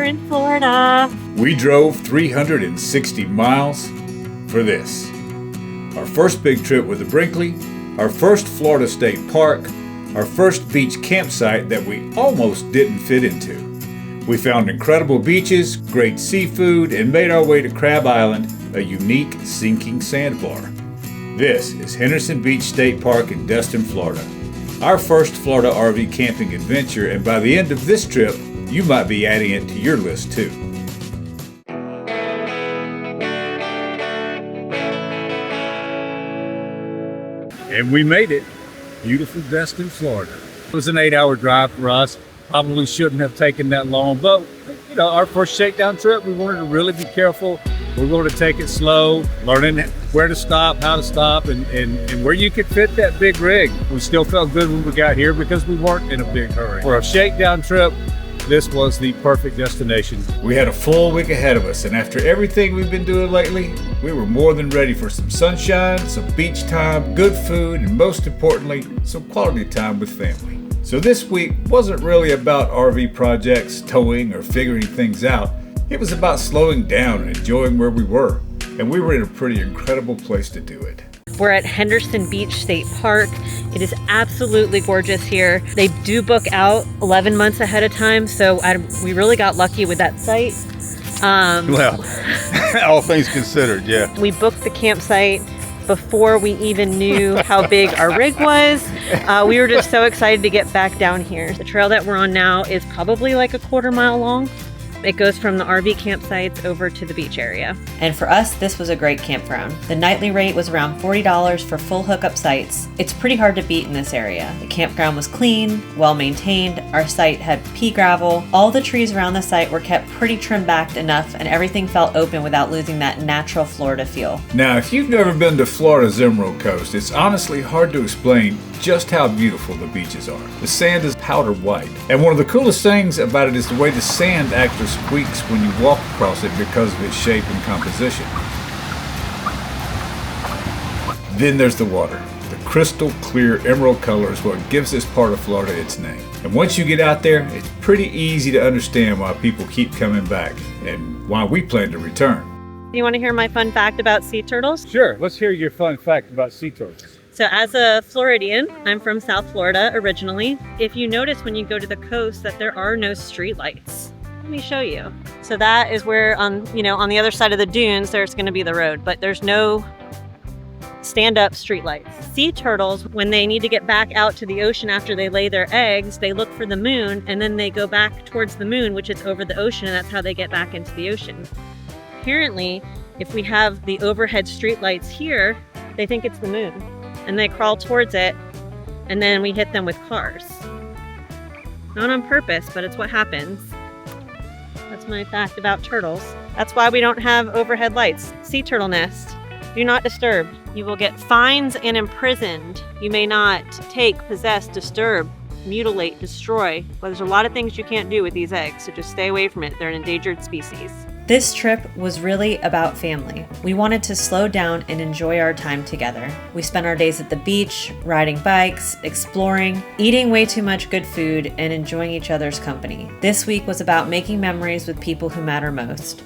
in Florida. We drove 360 miles for this. Our first big trip with the Brinkley, our first Florida State Park, our first beach campsite that we almost didn't fit into. We found incredible beaches, great seafood, and made our way to Crab Island, a unique sinking sandbar. This is Henderson Beach State Park in Destin, Florida. Our first Florida RV camping adventure, and by the end of this trip, you might be adding it to your list too. And we made it. Beautiful Destin, Florida. It was an 8-hour drive for us. Probably shouldn't have taken that long, but you know, our first shakedown trip, we wanted to really be careful. We wanted to take it slow, learning where to stop, how to stop, and where you could fit that big rig. We still felt good when we got here because we weren't in a big hurry. For a shakedown trip, this was the perfect destination. We had a full week ahead of us, and after everything we've been doing lately, we were more than ready for some sunshine, some beach time, good food, and most importantly, some quality time with family. So this week wasn't really about RV projects, towing, or figuring things out. It was about slowing down and enjoying where we were, and we were in a pretty incredible place to do it. We're at Henderson Beach State Park. It is absolutely gorgeous here. They do book out 11 months ahead of time, so we really got lucky with that site. Well, all things considered, yeah. We booked the campsite before we even knew how big our rig was. We were just so excited to get back down here. The trail that we're on now is probably like a quarter mile long. It goes from the RV campsites over to the beach area. And for us, this was a great campground. The nightly rate was around $40 for full hookup sites. It's pretty hard to beat in this area. The campground was clean, well maintained. Our site had pea gravel. All the trees around the site were kept pretty trim backed enough, and everything felt open without losing that natural Florida feel. Now, if you've never been to Florida's Emerald Coast, it's honestly hard to explain just how beautiful the beaches are. The sand is powder white, and one of the coolest things about it is the way the sand actually squeaks when you walk across it because of its shape and composition. Then there's the water. The crystal clear emerald color is what gives this part of Florida its name. And once you get out there, it's pretty easy to understand why people keep coming back and why we plan to return. You want to hear my fun fact about sea turtles? Sure, let's hear your fun fact about sea turtles. So as a Floridian, I'm from South Florida originally. If you notice when you go to the coast that there are no streetlights. Let me show you. So that is where on the other side of the dunes, there's going to be the road, but there's no stand-up streetlights. Sea turtles, when they need to get back out to the ocean after they lay their eggs, they look for the moon and then they go back towards the moon, which is over the ocean, and that's how they get back into the ocean. Apparently, if we have the overhead streetlights here, they think it's the moon and they crawl towards it, and then we hit them with cars. Not on purpose, but it's what happens. That's my fact about turtles. That's why we don't have overhead lights. Sea turtle nest. Do not disturb. You will get fines and imprisoned. You may not take, possess, disturb, mutilate, destroy. But there's a lot of things you can't do with these eggs, so just stay away from it. They're an endangered species. This trip was really about family. We wanted to slow down and enjoy our time together. We spent our days at the beach, riding bikes, exploring, eating way too much good food, and enjoying each other's company. This week was about making memories with people who matter most.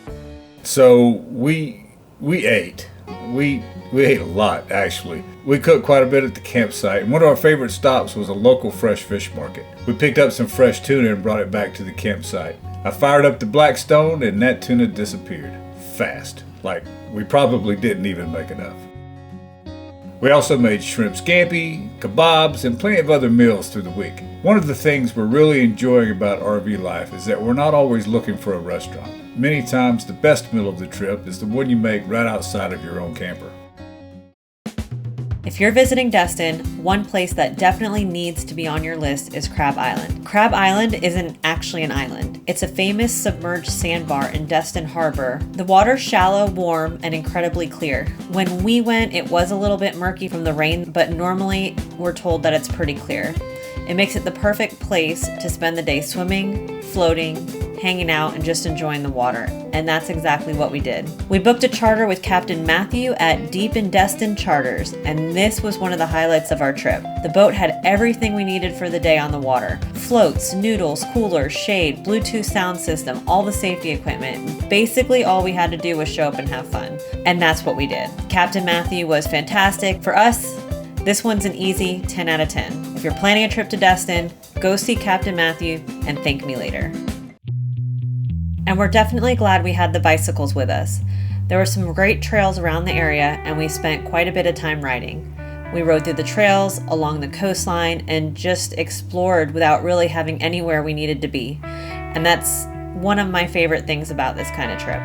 So we ate. We ate a lot, actually. We cooked quite a bit at the campsite, and one of our favorite stops was a local fresh fish market. We picked up some fresh tuna and brought it back to the campsite. I fired up the black stone and that tuna disappeared. Fast. Like, we probably didn't even make enough. We also made shrimp scampi, kebabs, and plenty of other meals through the week. One of the things we're really enjoying about RV life is that we're not always looking for a restaurant. Many times the best meal of the trip is the one you make right outside of your own camper. If you're visiting Destin, one place that definitely needs to be on your list is Crab Island. Crab Island isn't actually an island. It's a famous submerged sandbar in Destin Harbor. The water's shallow, warm, and incredibly clear. When we went, it was a little bit murky from the rain, but normally we're told that it's pretty clear. It makes it the perfect place to spend the day swimming, floating, hanging out, and just enjoying the water. And that's exactly what we did. We booked a charter with Captain Matthew at Deep in Destin Charters, and this was one of the highlights of our trip. The boat had everything we needed for the day on the water. floats, noodles, coolers, shade, Bluetooth sound system, all the safety equipment. Basically, all we had to do was show up and have fun. And that's what we did. Captain Matthew was fantastic. For us, this one's an easy 10 out of 10. If you're planning a trip to Destin, go see Captain Matthew and thank me later. And we're definitely glad we had the bicycles with us. There were some great trails around the area and we spent quite a bit of time riding. We rode through the trails, along the coastline, and just explored without really having anywhere we needed to be. And that's one of my favorite things about this kind of trip.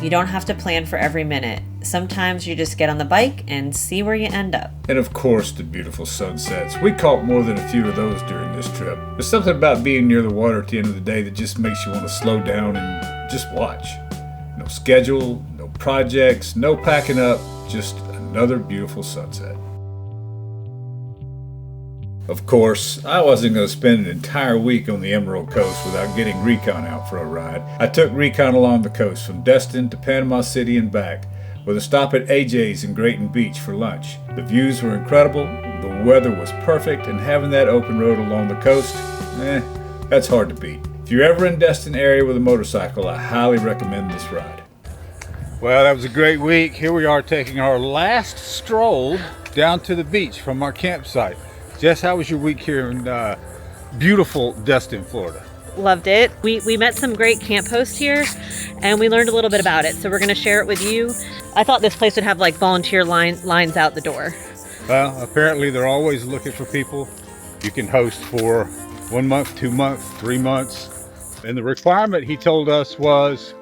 You don't have to plan for every minute. Sometimes you just get on the bike and see where you end up. And of course, the beautiful sunsets. We caught more than a few of those during this trip. There's something about being near the water at the end of the day that just makes you want to slow down and just watch. No schedule, no projects, no packing up, just another beautiful sunset. Of course, I wasn't going to spend an entire week on the Emerald Coast without getting Recon out for a ride. I took Recon along the coast from Destin to Panama City and back, with a stop at AJ's in Grayton Beach for lunch. The views were incredible, the weather was perfect, and having that open road along the coast, that's hard to beat. If you're ever in Destin area with a motorcycle, I highly recommend this ride. Well, that was a great week. Here we are taking our last stroll down to the beach from our campsite. Jess, how was your week here in beautiful Destin, Florida? Loved it. We met some great camp hosts here and we learned a little bit about it. So we're going to share it with you. I thought this place would have like volunteer lines out the door. Well, apparently they're always looking for people. You can host for 1 month, 2 months, 3 months. And the requirement he told us was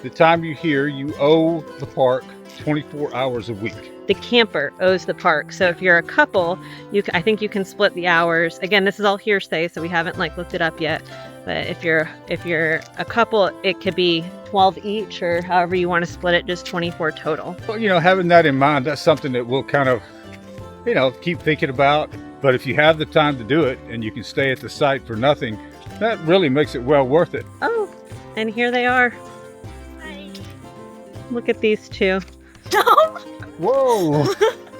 the time you're here, you owe the park 24 hours a week. The camper owes the park. So if you're a couple, I think you can split the hours. Again, this is all hearsay, so we haven't like looked it up yet. But if you're a couple, it could be 12 each, or however you want to split it, just 24 total. Well, having that in mind, that's something that we'll kind of, keep thinking about. But if you have the time to do it and you can stay at the site for nothing, that really makes it well worth it. Oh, and here they are. Hi. Look at these two. Whoa!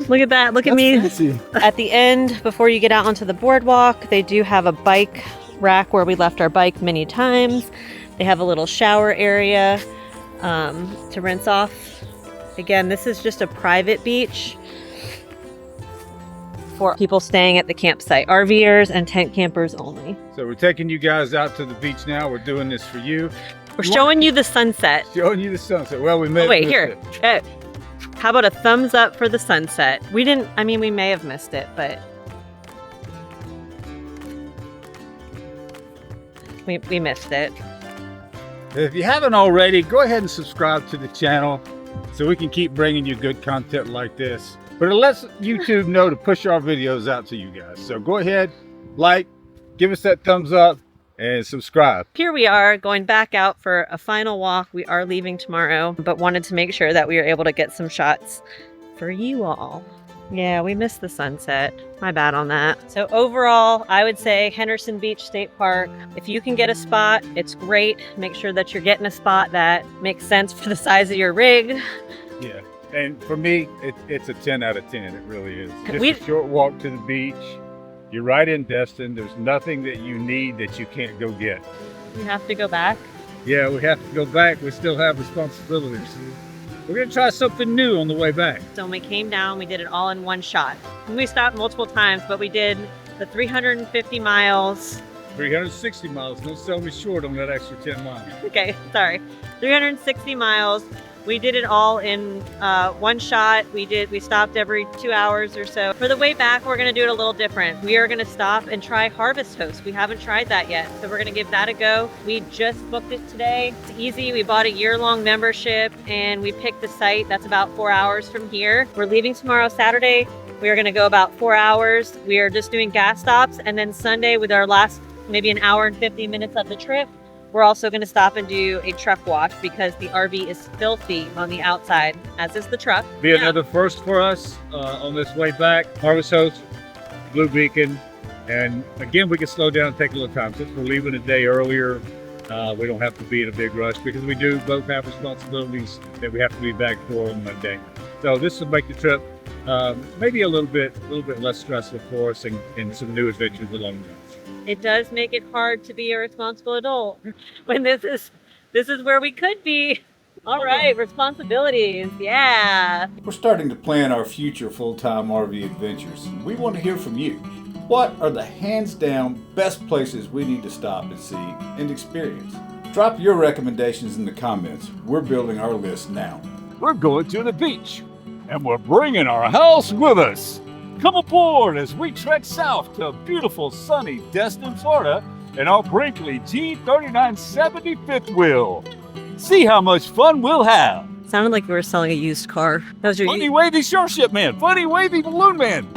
Look at that. Look at me. Fancy. At the end, before you get out onto the boardwalk, they do have a bike rack where we left our bike many times. They have a little shower area to rinse off. Again, this is just a private beach for people staying at the campsite, RVers and tent campers only. So we're taking you guys out to the beach now. We're doing this for you. We're showing you the sunset. Showing you the sunset. Well, we missed wait, here. How about a thumbs up for the sunset? We may have missed it, but we missed it. If you haven't already, go ahead and subscribe to the channel so we can keep bringing you good content like this. But it lets YouTube know to push our videos out to you guys. So go ahead, give us that thumbs up, and subscribe. Here we are going back out for a final walk. We are leaving tomorrow, but wanted to make sure that we were able to get some shots for you all. Yeah, we missed the sunset. My bad on that. So overall, I would say Henderson Beach State Park. If you can get a spot, it's great. Make sure that you're getting a spot that makes sense for the size of your rig. Yeah, and for me, it's a 10 out of 10. It really is. Just a short walk to the beach. You're right in Destin. There's nothing that you need that you can't go get. You have to go back? Yeah, we have to go back. We still have responsibilities. We're going to try something new on the way back. So when we came down, we did it all in one shot. And we stopped multiple times, but we did the 350 miles. 360 miles. Don't sell me short on that extra 10 miles. Okay, sorry. 360 miles. We did it all in one shot. We stopped every 2 hours or so. For the way back, we're gonna do it a little different. We are gonna stop and try Harvest Host. We haven't tried that yet, so we're gonna give that a go. We just booked it today. It's easy. We bought a year-long membership and we picked the site. That's about 4 hours from here. We're leaving tomorrow, Saturday. We are gonna go about 4 hours. We are just doing gas stops, and then Sunday, with our last maybe an hour and 50 minutes of the trip, we're also going to stop and do a truck wash because the RV is filthy on the outside, as is the truck. Be another first for us on this way back. Harvest Host, Blue Beacon, and again, we can slow down and take a little time. Since we're leaving a day earlier, we don't have to be in a big rush because we do both have responsibilities that we have to be back for on Monday. So this will make the trip maybe a little bit less stressful for us, and some new adventures along the way. It does make it hard to be a responsible adult when this is where we could be. All right, responsibilities. Yeah. We're starting to plan our future full-time RV adventures. We want to hear from you. What are the hands-down best places we need to stop and see and experience? Drop your recommendations in the comments. We're building our list now. We're going to the beach, and we're bringing our house with us. Come aboard as we trek south to beautiful sunny Destin, Florida in our Brinkley G3970 fifth wheel. See how much fun we'll have. Sounded like you were selling a used car. That was your Funny wavy shore ship man, funny wavy balloon man.